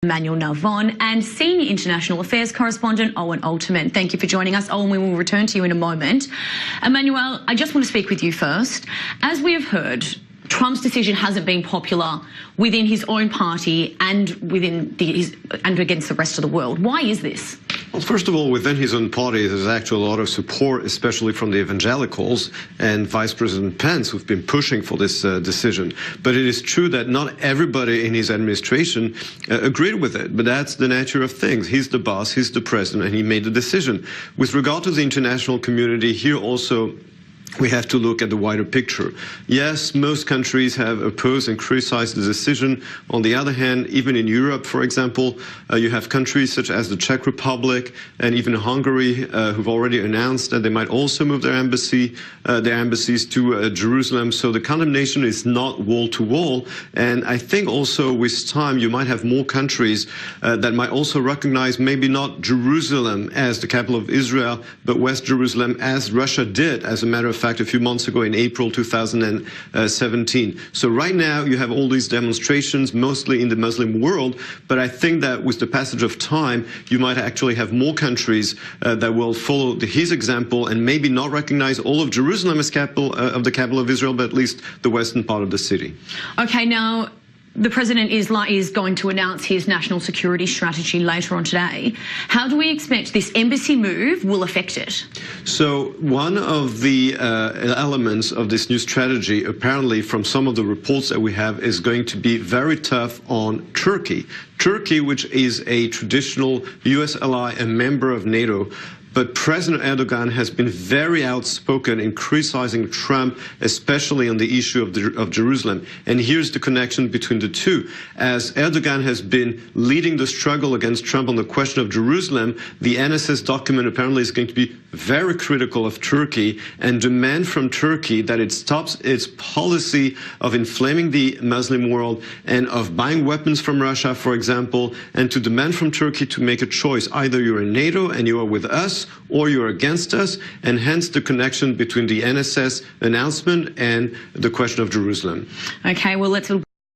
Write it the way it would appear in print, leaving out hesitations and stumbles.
Emmanuel Navon and Senior International Affairs Correspondent Owen Alterman. Thank you for joining us. Owen, we will return to you in a moment. Emmanuel, I just want to speak with you first. As we have heard, Trump's decision hasn't been popular within his own party and and against the rest of the world. Why is this? Well, first of all, within his own party, there's actually a lot of support, especially from the evangelicals and Vice President Pence, who've been pushing for this decision. But it is true that not everybody in his administration agreed with it. But that's the nature of things. He's the boss, he's the president, and he made the decision. With regard to the international community, here also we have to look at the wider picture. Yes, most countries have opposed and criticized the decision. On the other hand, even in Europe, for example, you have countries such as the Czech Republic and even Hungary who've already announced that they might also move their embassies to Jerusalem. So the condemnation is not wall to wall. And I think also with time, you might have more countries that might also recognize maybe not Jerusalem as the capital of Israel, but West Jerusalem as Russia did, as a matter of fact, a few months ago in April 2017. So right now you have all these demonstrations, mostly in the Muslim world, but I think that with the passage of time, you might actually have more countries that will follow his example and maybe not recognize all of Jerusalem as capital of the capital of Israel, but at least the western part of the city. Okay, now the president is going to announce his national security strategy later on today. How do we expect this embassy move will affect it? So one of the elements of this new strategy, apparently from some of the reports that we have, is going to be very tough on Turkey. Turkey, which is a traditional U.S. ally and member of NATO, but President Erdoğan has been very outspoken in criticizing Trump, especially on the issue of Jerusalem. And here's the connection between the two. As Erdoğan has been leading the struggle against Trump on the question of Jerusalem, the NSS document apparently is going to be very critical of Turkey and demand from Turkey that it stops its policy of inflaming the Muslim world and of buying weapons from Russia, for example, and to demand from Turkey to make a choice. Either you're in NATO and you are with us, or you're against us, and hence the connection between the NSS announcement and the question of Jerusalem. Okay, well, let's